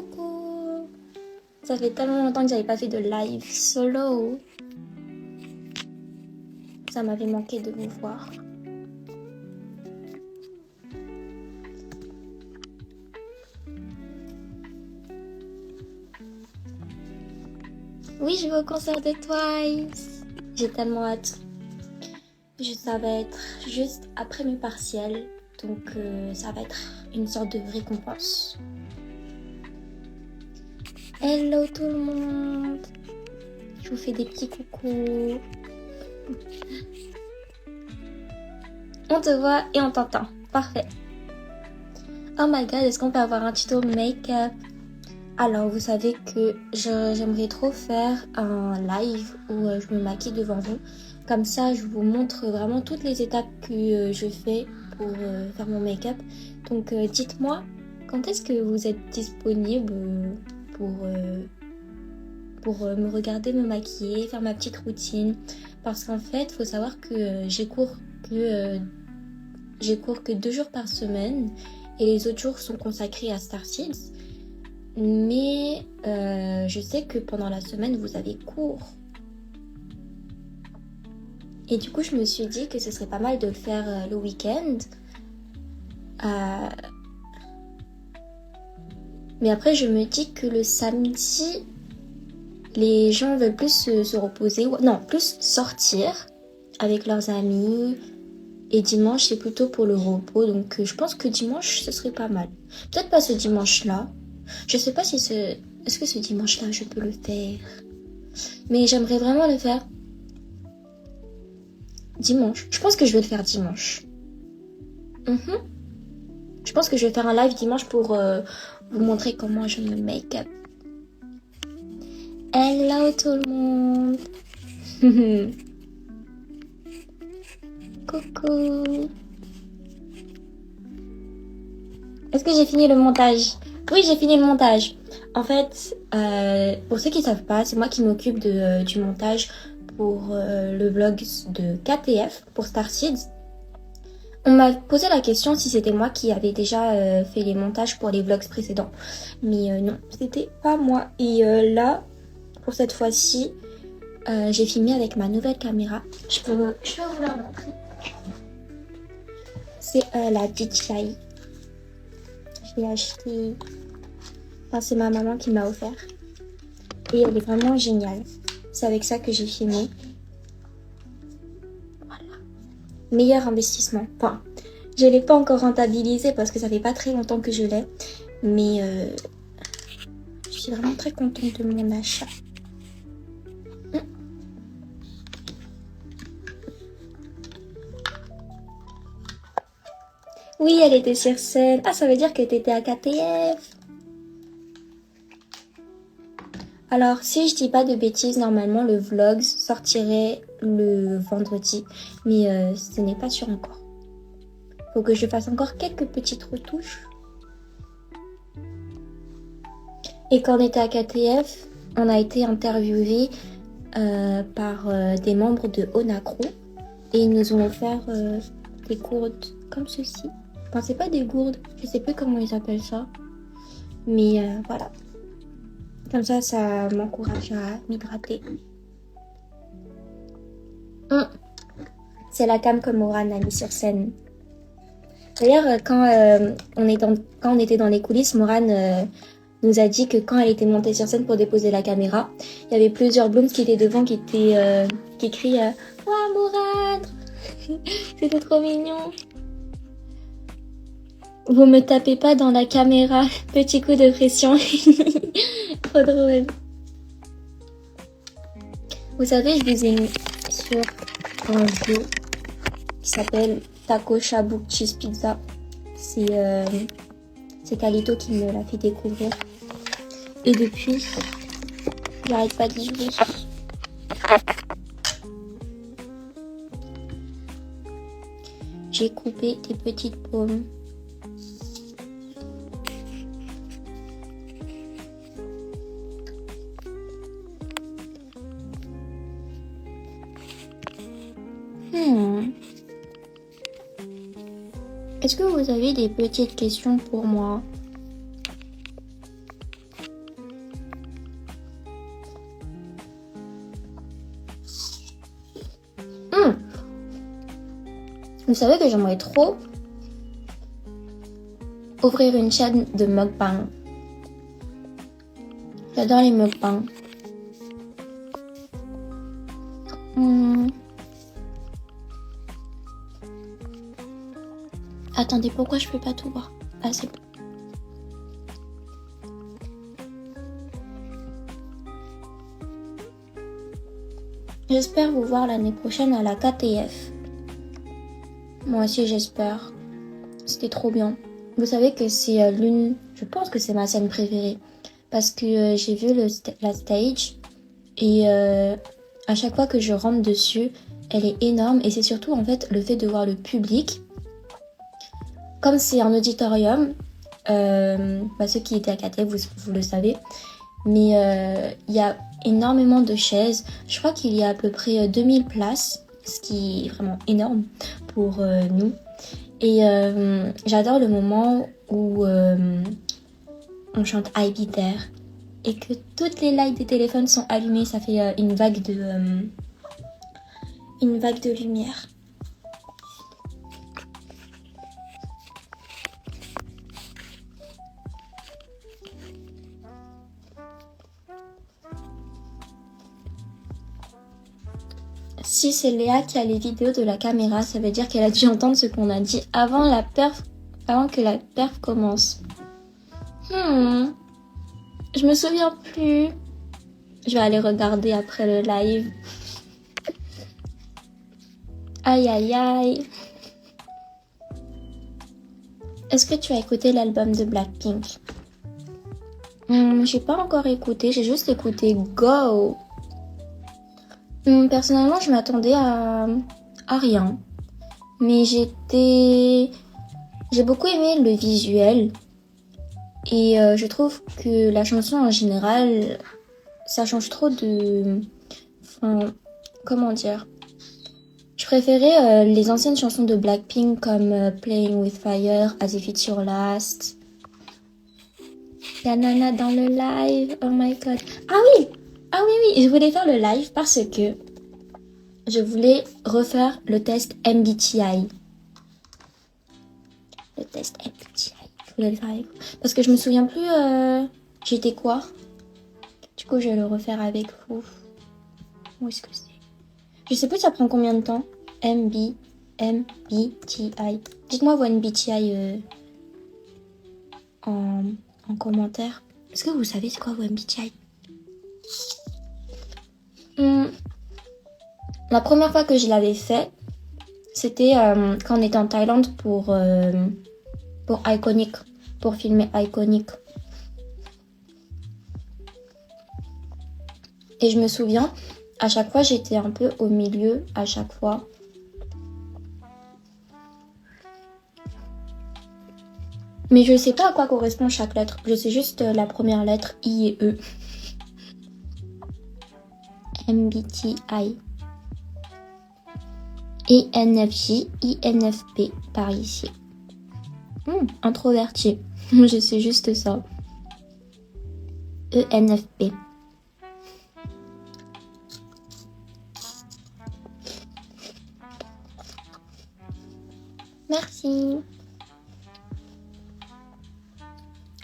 Coucou. Ça fait tellement longtemps que j'avais pas fait de live solo. Ça m'avait manqué de vous voir. Oui, je vais au concert de Twice. J'ai tellement hâte. Ça va être juste après mes partiels. Donc ça va être une sorte de récompense. Hello tout le monde. Je vous fais des petits coucous. On te voit et on t'entend. Parfait. Oh my god, est-ce qu'on peut avoir un tuto make-up? Alors, vous savez que j'aimerais trop faire un live où je me maquille devant vous. Comme ça, je vous montre vraiment toutes les étapes que je fais pour faire mon make-up. Donc, dites-moi, quand est-ce que vous êtes disponible pour me regarder me maquiller, faire ma petite routine? Parce qu'en fait, il faut savoir que j'ai cours que 2 jours par semaine et les autres jours sont consacrés à Starseeds. Mais je sais que pendant la semaine, vous avez cours. Et du coup, je me suis dit que ce serait pas mal de le faire le week-end. Mais après, je me dis que le samedi, les gens veulent plus se reposer. Non, plus sortir avec leurs amis. Et dimanche, c'est plutôt pour le repos. Donc, je pense que dimanche, ce serait pas mal. Peut-être pas ce dimanche-là. Je sais pas si est-ce que ce dimanche-là, je peux le faire. Mais j'aimerais vraiment le faire dimanche. Je pense que je vais le faire dimanche. Je pense que je vais faire un live dimanche pour vous montrer comment je me make-up. Hello tout le monde. Coucou. Est-ce que j'ai fini le montage? Oui, j'ai fini le montage. En fait, pour ceux qui savent pas, c'est moi qui m'occupe du montage pour le vlog de KTF, pour Starseeds. On m'a posé la question si c'était moi qui avais déjà fait les montages pour les vlogs précédents. Mais non, c'était pas moi. Et là, pour cette fois-ci, j'ai filmé avec ma nouvelle caméra. Je peux vous la montrer. C'est la DJI. Je l'ai acheté. Enfin, c'est ma maman qui m'a offert. Et elle est vraiment géniale. C'est avec ça que j'ai filmé. Voilà. Meilleur investissement. Enfin, je ne l'ai pas encore rentabilisé parce que ça fait pas très longtemps que je l'ai. Mais je suis vraiment très contente de mon achat. Oui, elle était sur scène. Ah, ça veut dire que tu étais à KTF. Alors, si je dis pas de bêtises, normalement le vlog sortirait le vendredi. Mais ce n'est pas sûr encore. Faut que je fasse encore quelques petites retouches. Et quand on était à KTF, on a été interviewé par des membres de Onacro. Et ils nous ont offert des gourdes comme ceci. Enfin, c'est pas des gourdes, je sais plus comment ils appellent ça. Mais voilà. Comme ça m'encourage à m'hydrater. C'est la cam que Morane a mis sur scène. D'ailleurs, quand on était dans les coulisses, Morane nous a dit que quand elle était montée sur scène pour déposer la caméra, il y avait plusieurs blondes qui étaient devant, qui crient « Ouah, Morane !» C'était trop mignon. Vous me tapez pas dans la caméra. Petit coup de pression. Trop drôle. Vous savez, je vous ai mis sur un jeu qui s'appelle Taco Shabu Cheese Pizza. C'est Calito qui me l'a fait découvrir. Et depuis, j'arrête pas d'y jouer. J'ai coupé des petites pommes. Est-ce que vous avez des petites questions pour moi? Vous savez que j'aimerais trop ouvrir une chaîne de mukbang. J'adore les mukbangs. Attendez, pourquoi je peux pas tout voir? Ah, c'est bon. J'espère vous voir l'année prochaine à la KTF. Moi aussi, j'espère. C'était trop bien. Vous savez que c'est je pense que c'est ma scène préférée. Parce que j'ai vu la stage et à chaque fois que je rentre dessus, elle est énorme. Et c'est surtout en fait le fait de voir le public. Comme c'est un auditorium, ceux qui étaient à KTF, vous le savez. Mais il y a énormément de chaises. Je crois qu'il y a à peu près 2000 places, ce qui est vraiment énorme pour nous. Et j'adore le moment où on chante I Be There et que toutes les lights des téléphones sont allumées. Ça fait une vague de lumière. Si c'est Léa qui a les vidéos de la caméra, ça veut dire qu'elle a dû entendre ce qu'on a dit avant que la perf commence. Je me souviens plus. Je vais aller regarder après le live. Aïe aïe aïe. Est-ce que tu as écouté l'album de Blackpink? J'ai pas encore écouté, j'ai juste écouté Go. Personnellement, je m'attendais à rien. Mais j'ai beaucoup aimé le visuel. Et je trouve que la chanson en général, ça change trop de... Enfin, comment dire? Je préférais les anciennes chansons de Blackpink comme Playing with Fire, As If It's Your Last. La nana dans le live, oh my god. Ah oui, je voulais faire le live parce que je voulais refaire le test MBTI. Le test MBTI. Je voulais le faire avec vous. Parce que je me souviens plus j'étais quoi. Du coup, je vais le refaire avec vous. Où est-ce que c'est? Je sais plus ça prend combien de temps. MBTI. Dites-moi vos MBTI en commentaire. Est-ce que vous savez c'est quoi vos MBTI? La première fois que je l'avais fait, c'était quand on était en Thaïlande pour Iconic, pour filmer Iconic. Et je me souviens, à chaque fois, j'étais un peu au milieu, à chaque fois. Mais je sais pas à quoi correspond chaque lettre. Je sais juste la première lettre, I et E. MBTI. ENFJ, INFP, par ici. Introverti. Je sais juste ça. ENFP. Merci.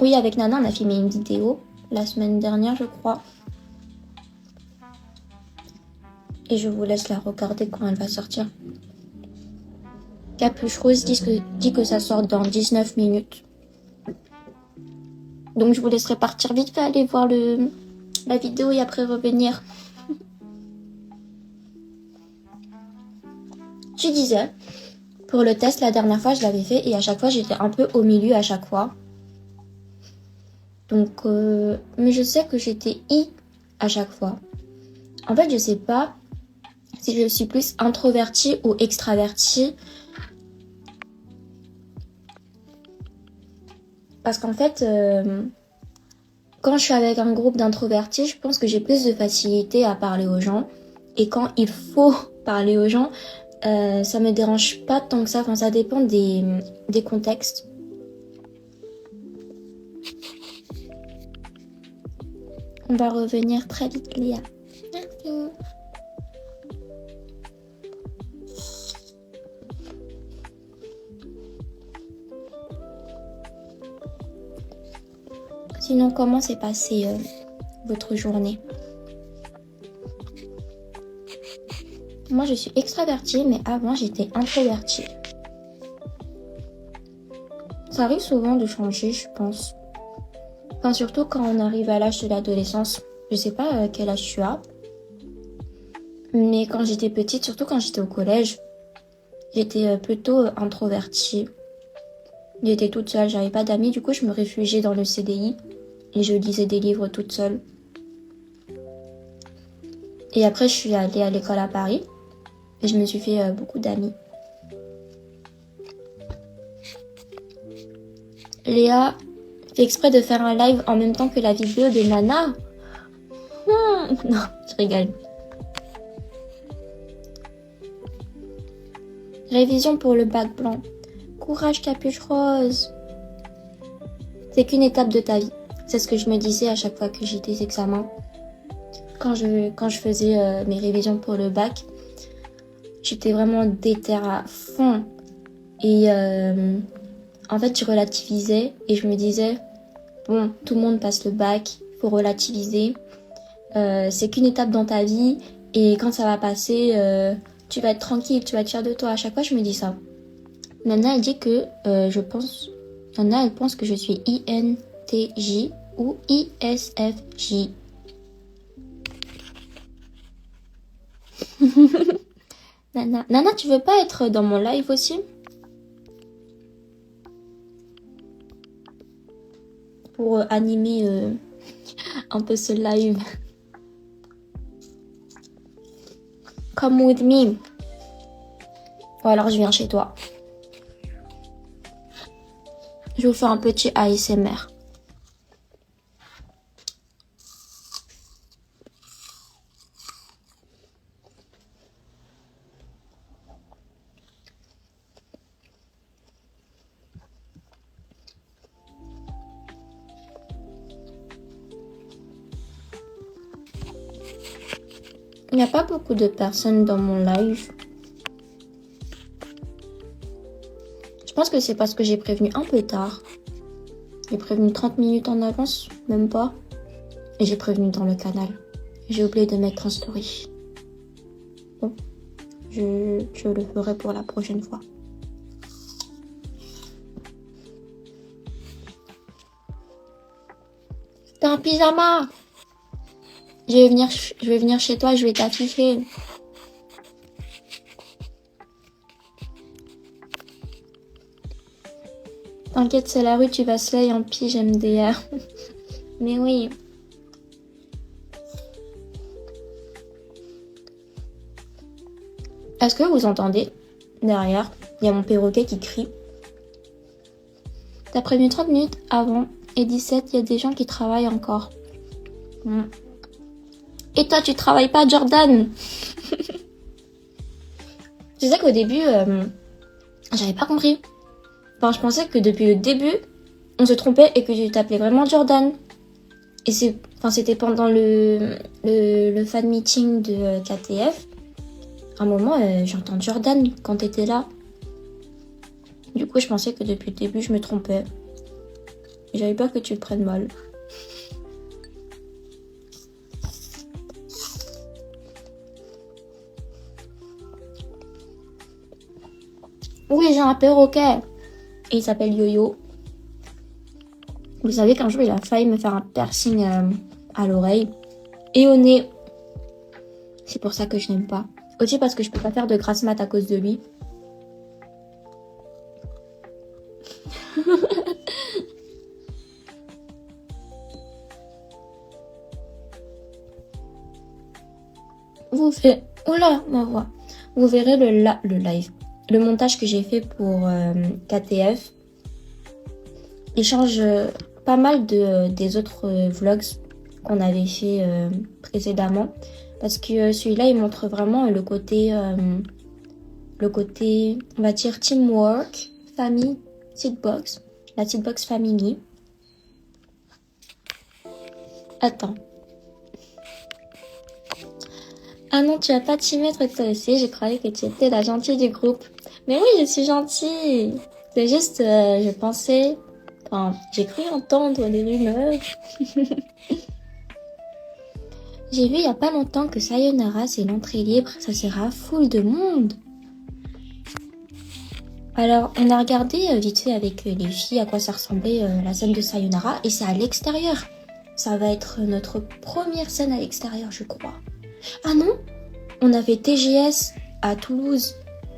Oui, avec Nana, on a filmé une vidéo la semaine dernière, je crois. Et je vous laisse la regarder quand elle va sortir. Capuche Rose dit que ça sort dans 19 minutes. Donc je vous laisserai partir vite fait aller voir la vidéo et après revenir. Je disais, pour le test, la dernière fois, je l'avais fait et à chaque fois, j'étais un peu au milieu à chaque fois. Donc, mais je sais que j'étais I à chaque fois. En fait, je sais pas si je suis plus introvertie ou extravertie. Parce qu'en fait, quand je suis avec un groupe d'introvertis, je pense que j'ai plus de facilité à parler aux gens. Et quand il faut parler aux gens, ça me dérange pas tant que ça. Enfin, ça dépend des contextes. On va revenir très vite, Léa. Merci. Sinon, comment s'est passée votre journée? Moi, je suis extravertie, mais avant, j'étais introvertie. Ça arrive souvent de changer, je pense. Enfin, surtout quand on arrive à l'âge de l'adolescence. Je sais pas quel âge tu as. Mais quand j'étais petite, surtout quand j'étais au collège, j'étais plutôt introvertie. J'étais toute seule, j'avais pas d'amis, du coup je me réfugiais dans le CDI et je lisais des livres toute seule. Et après je suis allée à l'école à Paris et je me suis fait beaucoup d'amis. Léa fait exprès de faire un live en même temps que la vidéo de Nana. Non, je rigole. Révision pour le bac blanc. Courage capuche rose. C'est qu'une étape de ta vie. C'est ce que je me disais à chaque fois que j'ai des examens. Quand je faisais mes révisions pour le bac, j'étais vraiment déter à fond. Et en fait, je relativisais et je me disais, bon, tout le monde passe le bac, faut relativiser. C'est qu'une étape dans ta vie et quand ça va passer, tu vas être tranquille, tu vas être fière de toi. À chaque fois, je me dis ça. Nana, elle dit que Nana, elle pense que je suis INTJ ou ISFJ. Nana, tu veux pas être dans mon live aussi? Pour animer un peu ce live. Come with me. Ou alors je viens chez toi. Je vais vous faire un petit ASMR. Il n'y a pas beaucoup de personnes dans mon live. Je pense que c'est parce que j'ai prévenu un peu tard. J'ai prévenu 30 minutes en avance, même pas. Et j'ai prévenu dans le canal. J'ai oublié de mettre en story. Bon, je le ferai pour la prochaine fois. T'as un pyjama? Je vais venir chez toi, je vais t'afficher. T'inquiète, c'est la rue, tu vas slay en pige MDR. Mais oui. Est-ce que vous entendez? Derrière, il y a mon perroquet qui crie. T'as prévenu 30 minutes avant et 17, il y a des gens qui travaillent encore. Et toi, tu travailles pas, Jordan? Tu sais qu'au début, j'avais pas compris. Enfin, je pensais que depuis le début, on se trompait et que tu t'appelais vraiment Jordan. Et c'était pendant le fan meeting de KTF. À un moment, j'entends Jordan quand t'étais là. Du coup, je pensais que depuis le début, je me trompais. J'avais peur que tu le prennes mal. Oui, j'ai un perroquet. Et il s'appelle Yo-Yo. Vous savez qu'un jour, il a failli me faire un piercing à l'oreille et au nez. C'est pour ça que je n'aime pas. Aussi parce que je peux pas faire de grasse mat à cause de lui. Oula, ma voix. Vous verrez le live. Le montage que j'ai fait pour KTF. Il change pas mal des autres vlogs qu'on avait fait précédemment. Parce que celui-là, il montre vraiment le côté, on va dire, teamwork, famille, Seedbox. La Seedbox Family. Attends. Ah non, tu vas pas t'y mettre toi aussi. Je croyais que tu étais la gentille du groupe. Mais oui, je suis gentille. C'est juste, je pensais Enfin, j'ai cru entendre des rumeurs. J'ai vu il y a pas longtemps que Sayonara, c'est l'entrée libre, ça sera full de monde. Alors, on a regardé vite fait avec les filles à quoi ça ressemblait la scène de Sayonara, et c'est à l'extérieur. Ça va être notre première scène à l'extérieur, je crois. Ah non, on avait TGS à Toulouse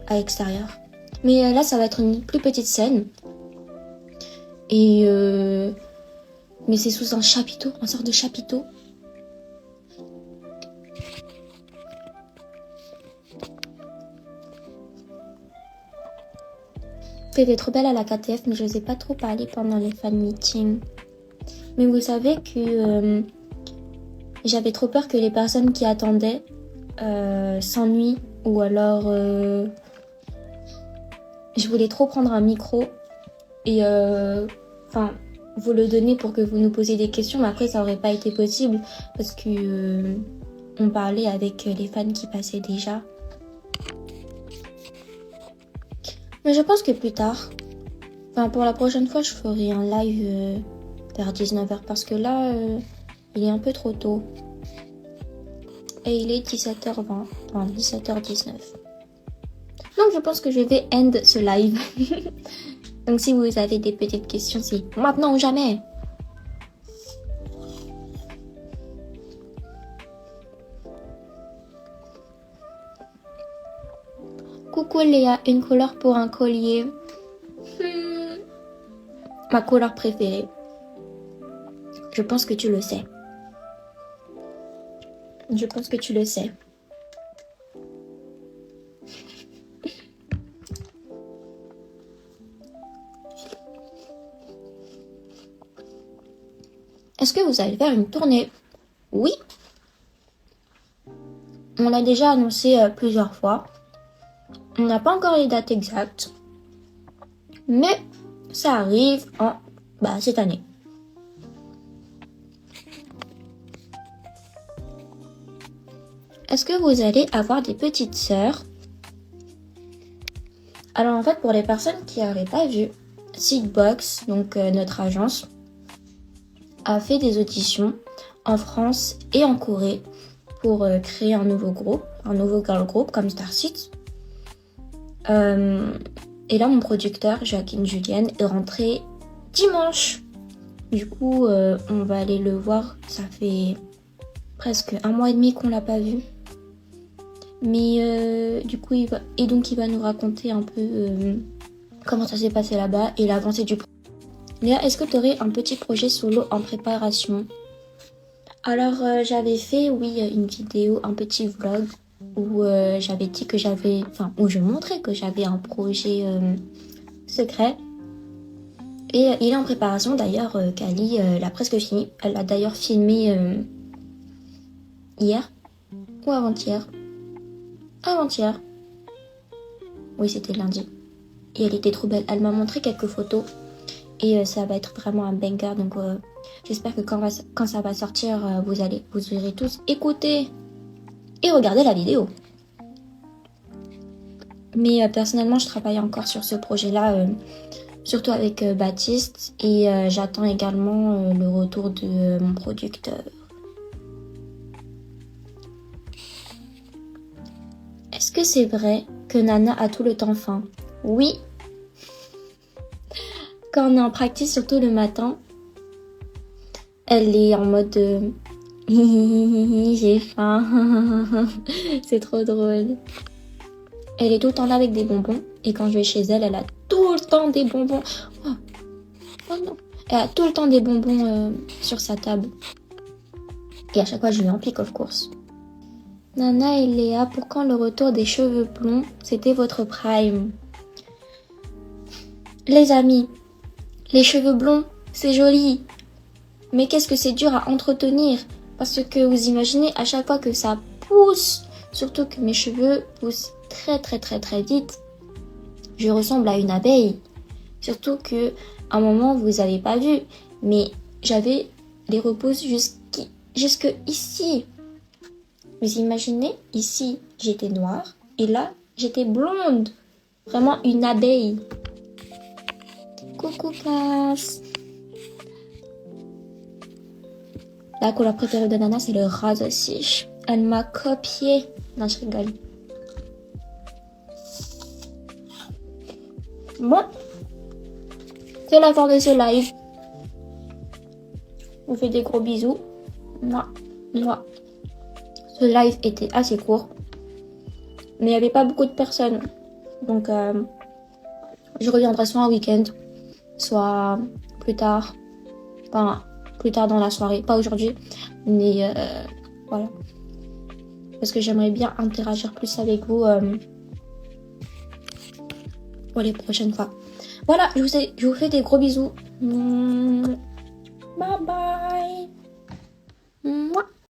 à l'extérieur. Mais là, ça va être une plus petite scène. Et mais c'est sous un chapiteau, une sorte de chapiteau. T'étais trop belle à la KTF, mais je n'osais pas trop parler pendant les fan meetings. Mais vous savez que j'avais trop peur que les personnes qui attendaient s'ennuient, ou alors je voulais trop prendre un micro et vous le donner pour que vous nous posiez des questions, mais après ça aurait pas été possible parce que on parlait avec les fans qui passaient déjà. Mais je pense que plus tard, pour la prochaine fois, je ferai un live vers 19h parce que là, il est un peu trop tôt. Et il est 17h20, 17h19. Donc je pense que je vais end ce live. Donc si vous avez des petites questions, c'est maintenant ou jamais. Coucou Léa, une couleur pour un collier. Ma couleur préférée. Je pense que tu le sais. Je pense que tu le sais. Est-ce que vous allez faire une tournée? Oui. On l'a déjà annoncé plusieurs fois. On n'a pas encore les dates exactes. Mais ça arrive en cette année. Est-ce que vous allez avoir des petites sœurs? Alors en fait, pour les personnes qui n'auraient pas vu, Seedbox, donc notre agence, a fait des auditions en France et en Corée pour créer un nouveau groupe, un nouveau girl group comme Starseed. Et là, mon producteur, Joaquin Julien, est rentré dimanche. Du coup, on va aller le voir. Ça fait presque 1 mois et demi qu'on l'a pas vu. Mais du coup, il va nous raconter un peu comment ça s'est passé là-bas et l'avancée du projet. Léa, est-ce que tu aurais un petit projet solo en préparation? Alors, j'avais fait, une vidéo, un petit vlog où j'avais dit que où je montrais que j'avais un projet secret. Et il est en préparation. D'ailleurs, Kali l'a presque fini. Elle l'a d'ailleurs filmé hier ou avant-hier. Avant-hier. Oui, c'était lundi. Et elle était trop belle. Elle m'a montré quelques photos. Et ça va être vraiment un banger. Donc j'espère que quand ça va sortir, vous irez tous écouter et regarder la vidéo. Mais personnellement, je travaille encore sur ce projet-là, surtout avec Baptiste. Et j'attends également le retour de mon producteur. Est-ce que c'est vrai que Nana a tout le temps faim? Oui. Quand on est en practice, surtout le matin, elle est en mode j'ai faim. C'est trop drôle. Elle est tout le temps là avec des bonbons. Et quand je vais chez elle, elle a tout le temps des bonbons. Oh non. Elle a tout le temps des bonbons sur sa table. Et à chaque fois, je lui en pique, of course. Nana et Léa, pour quand le retour des cheveux blonds? C'était votre prime. Les amis, les cheveux blonds, c'est joli. Mais qu'est-ce que c'est dur à entretenir? Parce que vous imaginez, à chaque fois que ça pousse, surtout que mes cheveux poussent très très très très vite, je ressemble à une abeille. Surtout que à un moment, vous avez pas vu, mais j'avais les repousses jusque ici. Vous imaginez, ici, j'étais noire et là, j'étais blonde. Vraiment une abeille. Coucou classe. La couleur préférée de Nana, c'est le rose aussi. Elle m'a copié. Non, je rigole. Bon, c'est la fin de ce live. Je vous fais des gros bisous. Moi. Ce live était assez court. Mais il n'y avait pas beaucoup de personnes. Donc, je reviendrai soit un week-end, soit plus tard. Enfin, plus tard dans la soirée. Pas aujourd'hui. Mais voilà. Parce que j'aimerais bien interagir plus avec vous pour les prochaines fois. Voilà, je vous fais des gros bisous. Bye bye.